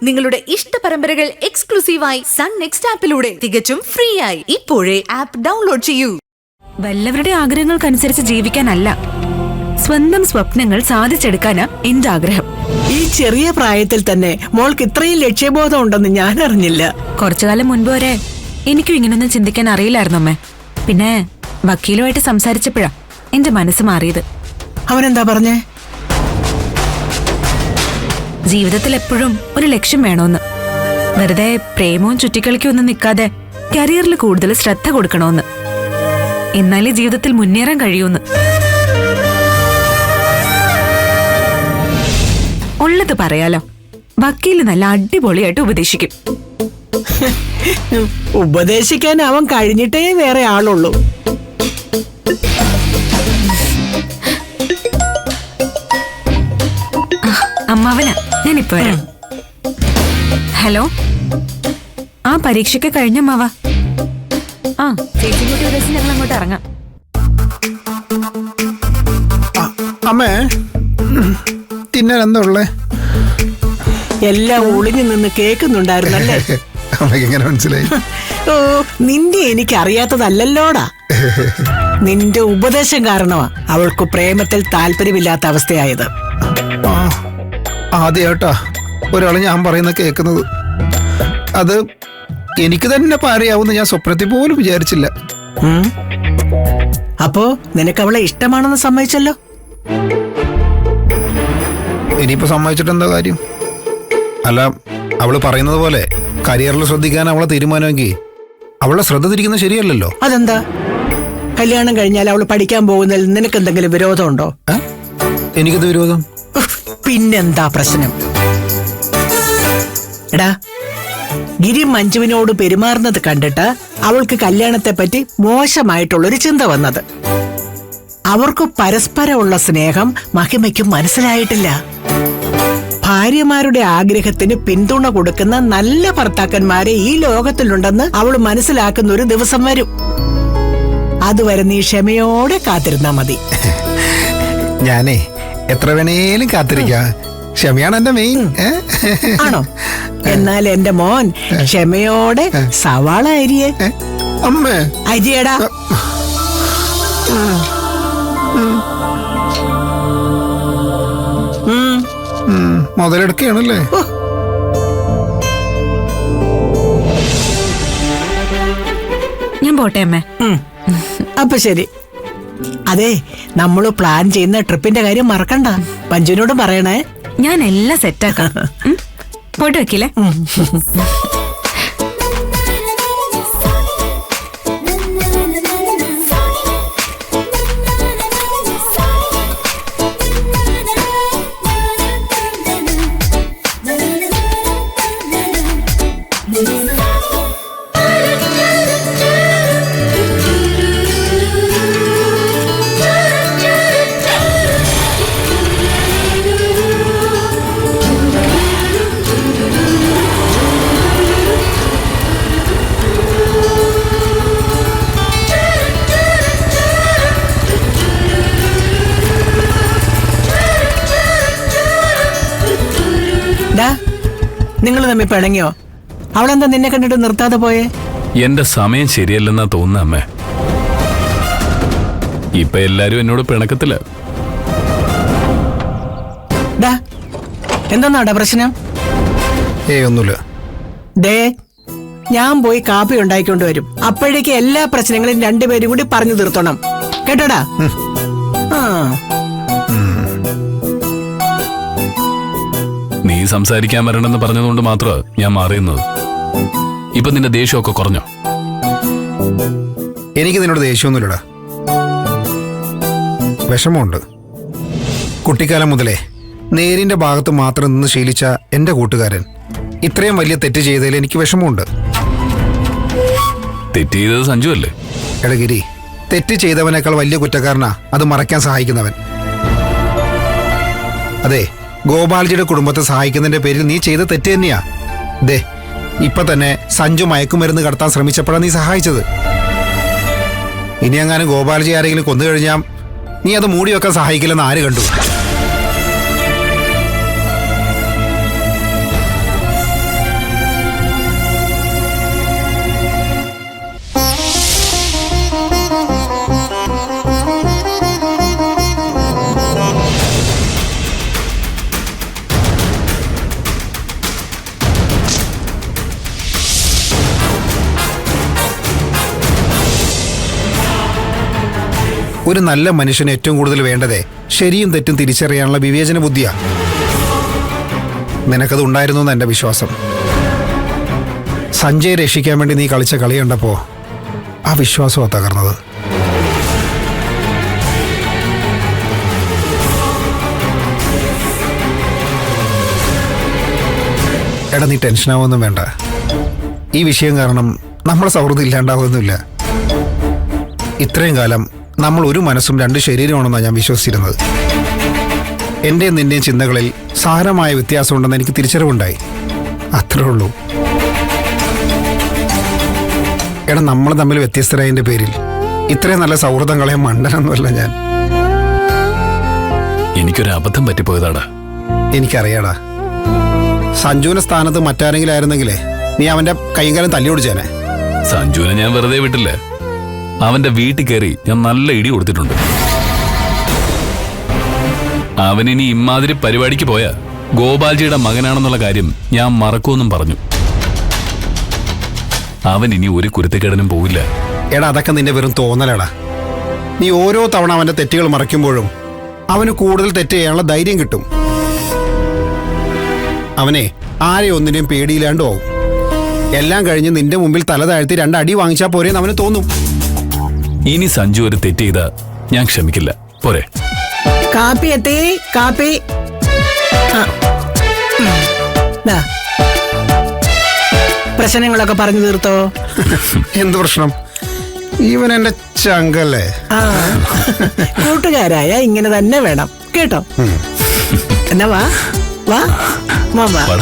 നിങ്ങളുടെ ഇഷ്ട പരമ്പരകൾ എക്സ്ക്ലൂസീവായി സൺ നെക്സ്റ്റ് ആപ്പിലൂടെ തികച്ചും ഫ്രീ ആയി. ഇപ്പോഴേ ആപ്പ് ഡൗൺലോഡ് ചെയ്യൂ. വല്ലവരുടെ ആഗ്രഹങ്ങൾക്കനുസരിച്ച് ജീവിക്കാനല്ല, സ്വന്തം സ്വപ്നങ്ങൾ സാധിച്ചെടുക്കാനാ എന്റെ ആഗ്രഹം. ഈ ചെറിയ പ്രായത്തിൽ തന്നെ മോൾക്ക് ഇത്രയും ലക്ഷ്യബോധം ഉണ്ടെന്ന് ഞാൻ അറിഞ്ഞില്ല. കുറച്ചുകാലം മുൻപ് വരെ എനിക്കും ഇങ്ങനൊന്നും ചിന്തിക്കാൻ അറിയില്ലായിരുന്നു അമ്മേ. പിന്നെ വക്കീലുമായിട്ട് സംസാരിച്ചപ്പോഴാ എന്റെ മനസ്സ് മാറിയത്. അവനെന്താ പറഞ്ഞേ? ജീവിതത്തിൽ എപ്പോഴും ഒരു ലക്ഷ്യം വേണോന്ന്, വെറുതെ പ്രേമവും ചുറ്റിക്കളിക്കും ഒന്നും നിൽക്കാതെ കരിയറിൽ കൂടുതൽ ശ്രദ്ധ കൊടുക്കണോന്ന്, എന്നാലേ ജീവിതത്തിൽ മുന്നേറാൻ കഴിയൂന്ന്. ഉള്ളത് പറയാലോ, വക്കീല് നല്ല അടിപൊളിയായിട്ട് ഉപദേശിക്കും. ഉപദേശിക്കാൻ അവൻ കഴിഞ്ഞിട്ടേ വേറെ ആളുള്ളൂ. അമ്മാവനാ, ഞാനിപ്പോ വരാം. ഹലോ, ആ പരീക്ഷയ്ക്ക് കഴിഞ്ഞ അമ്മാവ. ആ ചേച്ചി കൂട്ടി ഒരു ദിവസം ഞങ്ങൾ അങ്ങോട്ട് ഇറങ്ങാം. അമ്മേ, തിന്നാൻ എന്താ ഉള്ളേ? എല്ലാം ഒളിഞ്ഞു നിന്ന് കേൾക്കുന്നുണ്ടായിരുന്നല്ലേ? അമ്മയ്ക്ക് എങ്ങനെ മനസ്സിലായി? ഓ, നിന്റെ എനിക്ക് അറിയാത്തതല്ലല്ലോടാ. നിന്റെ ഉപദേശം കാരണമാ അവൾക്ക് പ്രേമത്തിൽ താല്പര്യമില്ലാത്ത അവസ്ഥയായത്. ആദ്യമായിട്ടാ ഒരാള് ഞാൻ പറയുന്ന കേൾക്കുന്നത്. അത് എനിക്ക് തന്നെ പാരയാവുന്ന ഞാൻ സ്വപ്നത്തിൽ പോലും വിചാരിച്ചില്ല. അപ്പോ നിനക്ക് അവളെ ഇഷ്ടമാണെന്ന് സമ്മതിച്ചല്ലോ. ഇനിയിപ്പോ സമ്മതിച്ചിട്ട് എന്താ കാര്യം? അല്ല, അവള് പറയുന്നത് പോലെ കരിയറിൽ ശ്രദ്ധിക്കാൻ അവളെ തീരുമാനമെങ്കിൽ അവളെ ശ്രദ്ധ തിരിക്കുന്നത് ശരിയല്ലല്ലോ. അതെന്താ? കല്യാണം കഴിഞ്ഞാൽ അവള് പഠിക്കാൻ പോകുന്നതിൽ നിനക്ക് എന്തെങ്കിലും വിരോധമുണ്ടോ? എനിക്കത് വിരോധം? പിന്നെന്താ പ്രശ്നം? എടാ, ഗിരി മഞ്ജുവിനോട് പെരുമാറുന്നത് കണ്ടിട്ട് അവൾക്ക് കല്യാണത്തെ പറ്റി മോശമായിട്ടുള്ളൊരു ചിന്ത വന്നത്. അവർക്ക് പരസ്പരമുള്ള സ്നേഹം മഹിമയ്ക്കും മനസ്സിലായിട്ടില്ല. ഭാര്യമാരുടെ ആഗ്രഹത്തിന് പിന്തുണ കൊടുക്കുന്ന നല്ല ഭർത്താക്കന്മാരെ ഈ ലോകത്തിലുണ്ടെന്ന് അവൾ മനസ്സിലാക്കുന്ന ഒരു ദിവസം വരും. അതുവരെ നീ ക്ഷമയോടെ കാത്തിരുന്നാ മതി. ഞാനേ എത്ര വേണേലും കാത്തിരിക്കാം. ക്ഷമയാണ് എന്റെ മെയിൻ. ആണോ? എന്നാൽ എന്റെ മോൻ ക്ഷമയോടെ സവാള അരിയേ. അമ്മേ, അരിയടാ. മുതലെടുക്കുകയാണല്ലേ? ഞാൻ പോട്ടെ അമ്മേ. അപ്പൊ ശരി. അതെ, നമ്മള് പ്ലാൻ ചെയ്യുന്ന ട്രിപ്പിന്റെ കാര്യം മറക്കണ്ട. പഞ്ചുവിനോട് പറയണേ. ഞാൻ എല്ലാം സെറ്റാക്കാം. പോയിട്ട് വെക്കില്ലേ? നിങ്ങൾ തമ്മിൽ പിണങ്ങിയോ? അവളെന്താ നിന്നെ കണ്ടിട്ട് നിർത്താതെ പോയേ? എന്റെ സമയം ശരിയല്ലെന്നാ തോന്നുന്ന അമ്മേ. ഇപ്പൊ എല്ലാരും എന്നോട് പിണക്കത്തില്ല. എന്താന്നാടാ പ്രശ്നം? ഒന്നുമില്ല. ദേ, ഞാൻ പോയി കാപ്പി ഉണ്ടായിക്കൊണ്ട് വരും. അപ്പോഴേക്ക് എല്ലാ പ്രശ്നങ്ങളും രണ്ടുപേരും കൂടി പറഞ്ഞു തീർത്തോണം, കേട്ടോടാ? നീ സംസാരിക്കാൻ വരണമെന്ന് പറഞ്ഞതുകൊണ്ട് മാത്രമാണ് ഞാൻ മാറിയുന്നത്. ഇപ്പൊ നിന്റെ ദേഷ്യമൊക്കെ കുറഞ്ഞോ? എനിക്ക് നിന്നോട് ദേഷ്യമൊന്നുമില്ലടാ, വിഷമമുണ്ട്. കുട്ടിക്കാലം മുതലേ നേരിന്റെ ഭാഗത്ത് മാത്രം നിന്ന് ശീലിച്ച എന്റെ കൂട്ടുകാരൻ ഇത്രയും വലിയ തെറ്റ് ചെയ്തതിൽ എനിക്ക് വിഷമമുണ്ട്. തെറ്റ് ചെയ്തത് സഞ്ജു അല്ലേ? എടഗിരി, തെറ്റ് ചെയ്തവനേക്കാൾ വലിയ കുറ്റക്കാരനാ അത് മറയ്ക്കാൻ സഹായിക്കുന്നവൻ. അതെ, ഗോപാൽജിയുടെ കുടുംബത്തെ സഹായിക്കുന്നതിന്റെ പേരിൽ നീ ചെയ്ത തെറ്റ് തന്നെയാ. ദേ, ഇപ്പൊ തന്നെ സഞ്ജു മയക്കുമരുന്ന് കടത്താൻ ശ്രമിച്ചപ്പോഴാണ് നീ സഹായിച്ചത്. ഇനി എങ്ങാനും ഗോപാൽജി ആരെങ്കിലും കൊന്നു കഴിഞ്ഞാൽ നീ അത് മൂടി വെക്കാൻ സഹായിക്കില്ലെന്ന് ആര് കണ്ടു? ഒരു നല്ല മനുഷ്യന് ഏറ്റവും കൂടുതൽ വേണ്ടതേ ശരിയും തെറ്റും തിരിച്ചറിയാനുള്ള വിവേചന ബുദ്ധിയാ. നിനക്കത് ഉണ്ടായിരുന്നു എന്ന് എൻ്റെ വിശ്വാസം. സഞ്ജയ് രക്ഷിക്കാൻ വേണ്ടി നീ കളിച്ച കളി കണ്ടപ്പോ ആ വിശ്വാസമാണ് തകർന്നത്. എടാ, നീ ടെൻഷനാവൊന്നും വേണ്ട. ഈ വിഷയം കാരണം നമ്മളെ സൗഹൃദം ഇല്ലാണ്ടാവുന്നില്ല. ഇത്രയും കാലം നമ്മൾ ഒരു മനസ്സും രണ്ട് ശരീരമാണെന്നാണ് ഞാൻ വിശ്വസിച്ചിരുന്നത്. എൻ്റെയും നിന്റെയും ചിന്തകളിൽ സാരമായ വ്യത്യാസമുണ്ടെന്ന് എനിക്ക് തിരിച്ചറിവുണ്ടായി. അത്രേ ഉള്ളൂ. എടാ, നമ്മൾ തമ്മിൽ വ്യത്യസ്തരായതിൻ്റെ പേരിൽ ഇത്രയും നല്ല സൗഹൃദം കളയാൻ മണ്ടനൊന്നുമല്ല ഞാൻ. എനിക്കൊരു അബദ്ധം പറ്റിപ്പോയതാടാ. എനിക്കറിയാടാ. സഞ്ജുവിന്റെ സ്ഥാനത്ത് മറ്റാരെങ്കിലും ആയിരുന്നെങ്കിലേ നീ അവന്റെ കൈകാലം തല്ലി ഓടിച്ചേനെ. സഞ്ജുവിനെ ഞാൻ വെറുതെ വിട്ടില്ല. അവന്റെ വീട്ടിൽ കയറി ഞാൻ നല്ല ഇടി കൊടുത്തിട്ടുണ്ട്. അവനിനി ഇമ്മാതിരി പരിപാടിക്ക് പോയാ ഗോപാൽജിയുടെ മകനാണെന്നുള്ള കാര്യം ഞാൻ മറക്കുമെന്നും പറഞ്ഞു. അവൻ ഇനി ഒരു കുരുത്തക്കേടനും പോവില്ല. എടാ, അതൊക്കെ നിന്റെ വെറും തോന്നലടാ. നീ ഓരോ തവണ അവന്റെ തെറ്റുകൾ മറയ്ക്കുമ്പോഴും അവന് കൂടുതൽ തെറ്റ് ചെയ്യാനുള്ള ധൈര്യം കിട്ടും. അവനെ ആരെ ഒന്നിനെയും പേടിയില്ലാണ്ടും ആവും. എല്ലാം കഴിഞ്ഞ് നിന്റെ മുമ്പിൽ തല താഴ്ത്തി 2 അടി വാങ്ങിച്ചാൽ പോരെന്ന് അവന് തോന്നും. ഇനി സഞ്ജു ഒരു തെറ്റ് ചെയ്താ ഞാൻ ക്ഷമിക്കില്ല. പോരെ? കാപ്പി എത്തി. കാപ്പി. പ്രശ്നങ്ങളൊക്കെ പറഞ്ഞു തീർത്തോ? എന്ത് പ്രശ്നം? ഇവൻ എന്റെ ചങ്കല്ലേ. കൂട്ടുകാരായ ഇങ്ങനെ തന്നെ വേണം കേട്ടോ. എന്നാ വാ വാ മാമ. വാ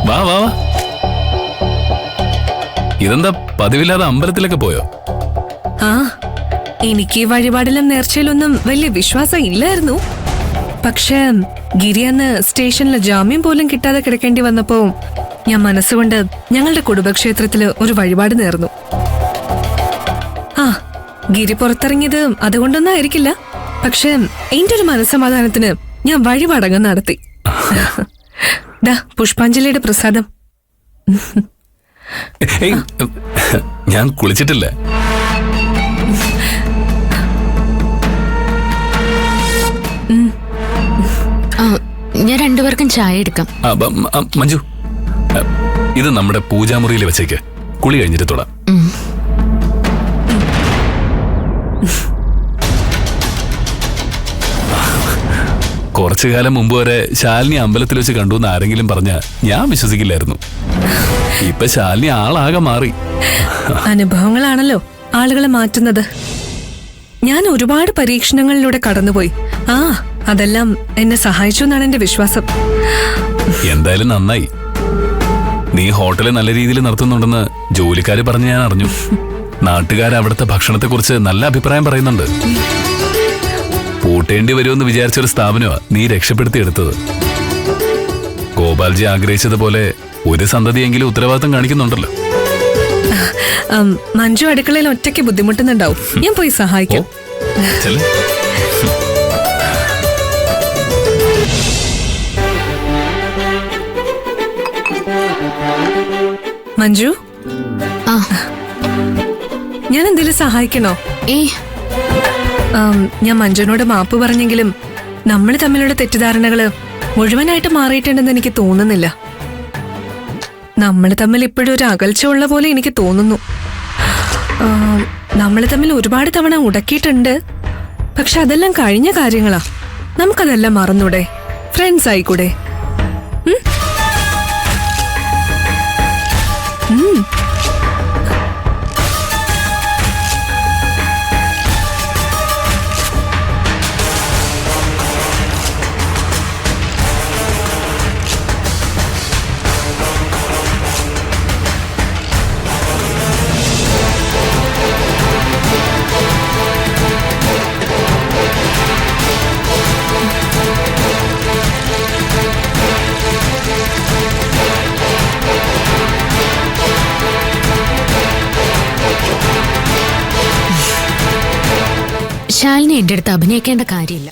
വാ വാ. ഇതെന്താ പതിവില്ലാതെ അമ്പലത്തിലൊക്കെ പോയോ? ആ, എനിക്ക് വഴിപാടിലും നേർച്ചയിലൊന്നും വലിയ വിശ്വാസം ഇല്ലായിരുന്നു. പക്ഷേ ഗിരി അന്ന് സ്റ്റേഷനിൽ ജാമ്യം പോലും കിട്ടാതെ കിടക്കേണ്ടി വന്നപ്പോ ഞാൻ മനസ്സുകൊണ്ട് ഞങ്ങളുടെ കുടുംബക്ഷേത്രത്തില് ഒരു വഴിപാട് നേർന്നു. ആ, ഗിരി പുറത്തിറങ്ങിയത് അതുകൊണ്ടൊന്നും ആയിരിക്കില്ല. പക്ഷെ എന്റെ ഒരു മനസ്സമാധാനത്തിന് ഞാൻ വഴിപാടങ്ങ് നടത്തി. ദാ പുഷ്പാഞ്ജലിയുടെ പ്രസാദം. ഞാൻ കുളിച്ചിട്ടില്ല. ഞാൻ രണ്ടുപേർക്കും ചായ എടുക്കാം. മഞ്ജു, ഇത് നമ്മുടെ പൂജാമുറിയിൽ വെച്ചേക്ക്. കുളി കഴിഞ്ഞിട്ട് തൊടാം. കുറച്ചു കാലം മുമ്പ് വരെ ശാലിനി അമ്പലത്തിൽ വെച്ച് കണ്ടു എന്ന് ആരെങ്കിലും പറഞ്ഞ ഞാൻ വിശ്വസിക്കില്ലായിരുന്നു. ഇപ്പൊ ശാലിനി ആളാകെ മാറി. അനുഭവങ്ങളാണല്ലോ ആളുകളെ മാറ്റുന്നത്. ഞാൻ ഒരുപാട് പരീക്ഷണങ്ങളിലൂടെ കടന്നുപോയി. ആ, അതെല്ലാം എന്നെ സഹായിച്ചു എന്നാണ് എന്റെ വിശ്വാസം. എന്തായാലും നന്നായി. നീ ഹോട്ടല് നല്ല രീതിയിൽ നടത്തുന്നുണ്ടെന്ന് ജോലിക്കാര് പറഞ്ഞ് ഞാൻ അറിഞ്ഞു. നാട്ടുകാർ അവിടുത്തെ ഭക്ഷണത്തെക്കുറിച്ച് നല്ല അഭിപ്രായം പറയുന്നുണ്ട്. പൂട്ടേണ്ടി വരുമെന്ന് വിചാരിച്ചൊരു സ്ഥാപനമാണ് നീ രക്ഷപ്പെടുത്തിയെടുത്തത്. ഗോപാൽജി ആഗ്രഹിച്ചതുപോലെ ഒരു സന്തതിയെങ്കിലും ഉത്തരവാദിത്തം കാണിക്കുന്നുണ്ടല്ലോ. മഞ്ജു അടുക്കളയിൽ ഒറ്റയ്ക്ക് ബുദ്ധിമുട്ടുന്നുണ്ടാവും. ഞാൻ പോയി സഹായിക്കാം. മഞ്ജു, ഞാൻ എന്തെങ്കിലും സഹായിക്കണോ? ഞാൻ മഞ്ജുവിനോട് മാപ്പ് പറഞ്ഞെങ്കിലും നമ്മൾ തമ്മിലുള്ള തെറ്റിദ്ധാരണകള് മുഴുവനായിട്ട് മാറിയിട്ടുണ്ടെന്ന് എനിക്ക് തോന്നുന്നില്ല. നമ്മൾ തമ്മിൽ ഇപ്പോഴും ഒരു അകൽച്ച ഉള്ള പോലെ എനിക്ക് തോന്നുന്നു. നമ്മൾ തമ്മിൽ ഒരുപാട് തവണ ഉടക്കിയിട്ടുണ്ട്. പക്ഷെ അതെല്ലാം കഴിഞ്ഞ കാര്യങ്ങളാ. നമുക്കതെല്ലാം മറന്നൂടെ? ഫ്രണ്ട്സ് ആയിക്കൂടെ? എന്റെ അടുത്ത് അഭിനയിക്കേണ്ട കാര്യമില്ല.